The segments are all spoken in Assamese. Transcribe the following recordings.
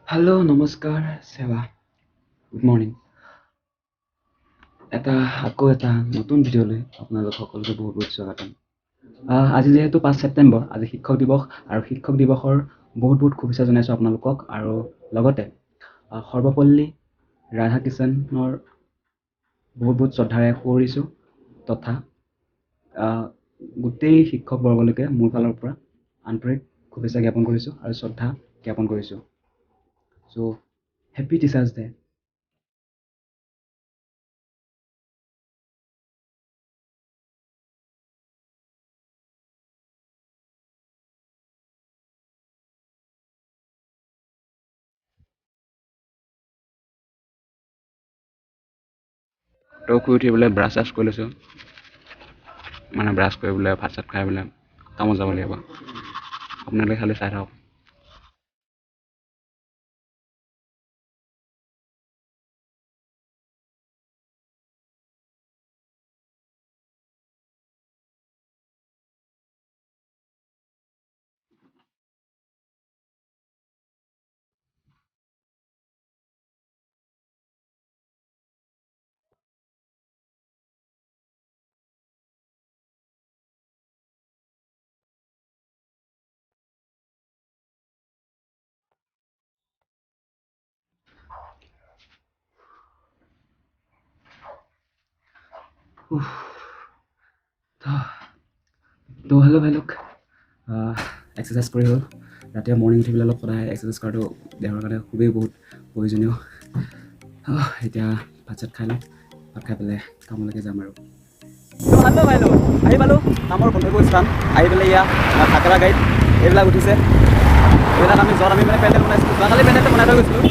হেল্ল' নমস্কাৰ সেৱা গুড মৰ্ণিং আকৌ এটা নতুন ভিডিঅ'লৈ আপোনালোক সকলোকে বহুত বহুত স্বাগতম আজি যিহেতু 5 ছেপ্টেম্বৰ আজি শিক্ষক দিৱস আৰু শিক্ষক দিৱসৰ বহুত বহুত শুভেচ্ছা জনাইছোঁ আপোনালোকক আৰু লগতে সৰ্বপল্লী ৰাধাকিষণৰ বহুত বহুত শ্ৰদ্ধাৰে সুঁৱৰিছোঁ তথা গোটেই শিক্ষকবৰ্গলৈকে মোৰ ফালৰ পৰা আন্তৰিক শুভেচ্ছা জ্ঞাপন কৰিছোঁ আৰু শ্ৰদ্ধা জ্ঞাপন কৰিছোঁ চ' হেপী টিচাৰ্ছ ডে শুই উঠি বোলে ব্ৰাছ চাছ কৰি লৈছোঁ মানে ব্ৰাছ কৰি বোলে ভাত চাত খাই বোলে কামত যাব লাগিব আপোনালোকে খালি চাই থাকক তো হেল্ল' ভাইলোক এক্সাৰচাইজ কৰি হ'ল ৰাতিপুৱা মৰ্ণিং উঠি পেলাই অলপ সদায় এক্সাৰচাইজ কৰাটো দেহৰ কাৰণে খুবেই বহুত প্ৰয়োজনীয় এতিয়া ভাত চাত খাই লওঁ ভাত খাই পেলাই কামলৈকে যাম আৰু হেল্ল' ভাইলোক আহি পালোঁ কামৰ গন্তব্য স্থান আহি পেলাই ইয়া থাকেৰা গাড়ীত এইবিলাক উঠিছে এইবিলাক আমি মানে পেণ্ডেল বনাইছিলোঁ যোৱাকালি পেণ্ডেলটো বনাই থৈ গৈছিলোঁ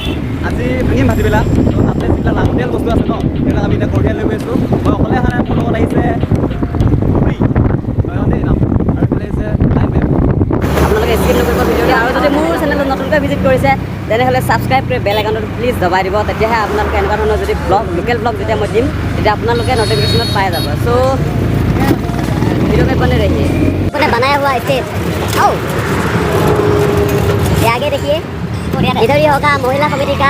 আজি ভাঙিম ভাটিবিলাক তো তাতে যিবিলাক লাগতিয়াল বস্তু আছে ন সেইবিলাক আমি এতিয়া কঢ়িয়াই লৈ গৈ আছোঁ মই অকলে অহা নাই মোৰ লগত আহিছে আপোনালোকে স্কিপ নকৰিব ভিডিঅ'টো আৰু যদি মোৰ চেনেলত নতুনকৈ ভিজিট কৰিছে তেনেহ'লে ছাবস্ক্ৰাইব কৰি বেল আইকনটো প্লিজ দবাই দিব তেতিয়াহে আপোনালোকে এনেকুৱা ধৰণৰ যদি লোকেল ব্লগ যেতিয়া মই দিম তেতিয়া আপোনালোকে নটিফিকেশ্যনত পাই যাব চ' वीडियो में बने रहिए पूरा बनाया हुआ स्टेज आओ ये आगे देखिए इधर ही होगा महिला कमेटी का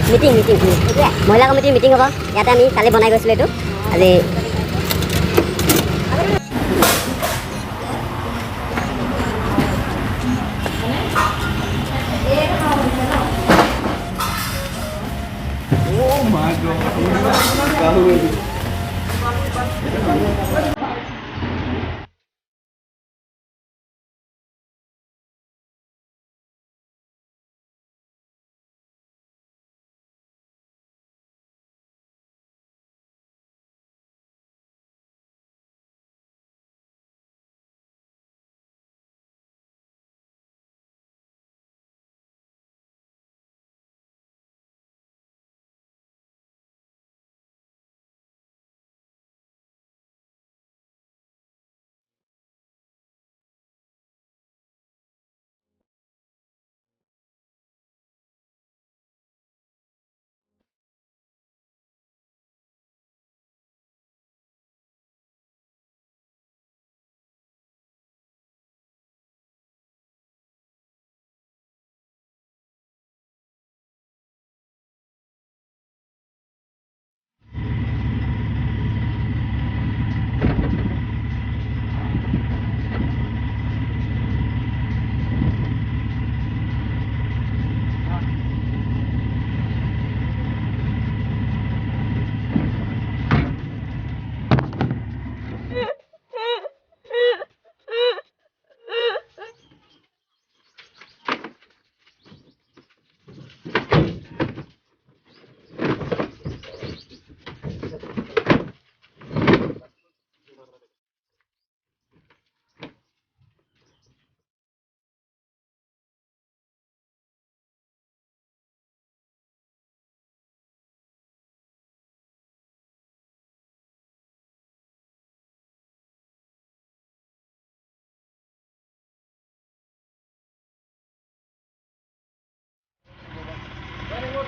मीटिंग महिला कमिटी मीटिंग হ'ব ইয়াতে আমি কালি বনাই গৈছিলোঁ এইটো আজি Oh my God.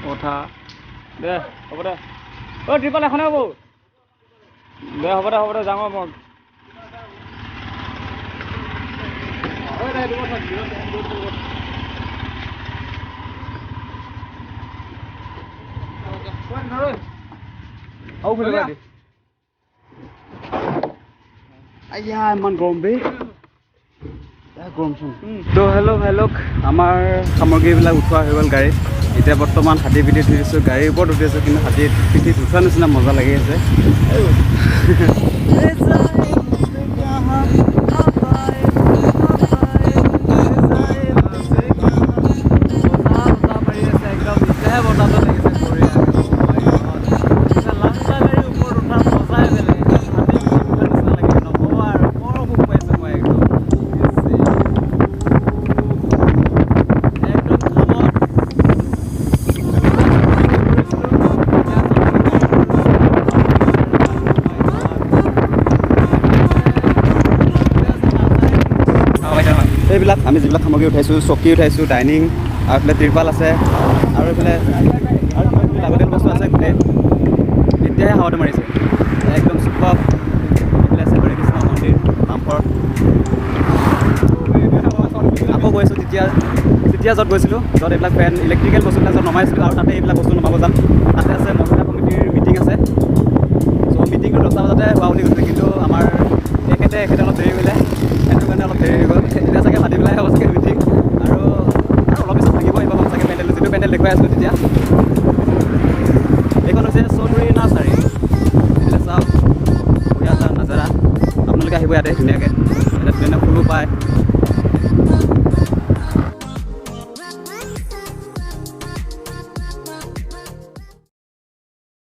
কথা দে হ'ব দে ট্ৰিপল এখনে হ'ব দে হ'ব দে যাওঁ মই আইয়া ইমান গৰম বে গৰমচোন তো হেল্ল' ভাই লোক আমাৰ সামগ্ৰীবিলাক উঠোৱা হৈ গ'ল গাড়ীত এতিয়া বৰ্তমান হাতী পিঠিত উঠি দিছোঁ গাড়ীৰ ওপৰত উঠি আছোঁ কিন্তু হাতী পিঠিত উঠোৱা নিচিনা মজা লাগি আছে এইবিলাক আমি যিবিলাক সামগ্ৰী উঠাইছোঁ চকী উঠাইছোঁ ডাইনিং আৰু এইফালে ত্ৰিপাল আছে আৰু এইফালে আৰু লাগতিয়াল বস্তু আছে গোটেই এতিয়াহে হাৱাটো মাৰিছে একদম চুপাৰ এইফালে আছে হৰে কৃষ্ণ মন্দিৰ নামঘৰ আকৌ গৈছোঁ তেতিয়া য'ত গৈছিলোঁ য'ত এইবিলাক ফেন ইলেক্ট্ৰিকেল বস্তুবিলাক য'ত নমাইছিলোঁ আৰু তাতে এইবিলাক বস্তু নমাব যাম তাতে আছে মহিলা কমিটিৰ মিটিং আছে চ' মিটিংটো 10টা বজাতে হোৱা বুলি কৈছে কিন্তু আমাৰ এখেতে অলপ দেৰি কৰিলে সেইটো কাৰণে অলপ দেৰি হৈ গ'ল এতিয়া চাগে ভাটি পেলাই হ'ব চাগে মিটিং আৰু অলপ পিছত থাকিব আহিব হ'ব চাগে পেণ্ডেল যিটো পেণ্ডেল দেখুৱাই আছিলোঁ তেতিয়া এইখন হৈছে চৌধুৰী নাৰ্চাৰী এইবিলাক চাওক বঢ়িয়া নাজাৰা আপোনালোকে আহিব ইয়াতে ধুনীয়াকৈ ইয়াতে ধুনীয়া ফুলো পায়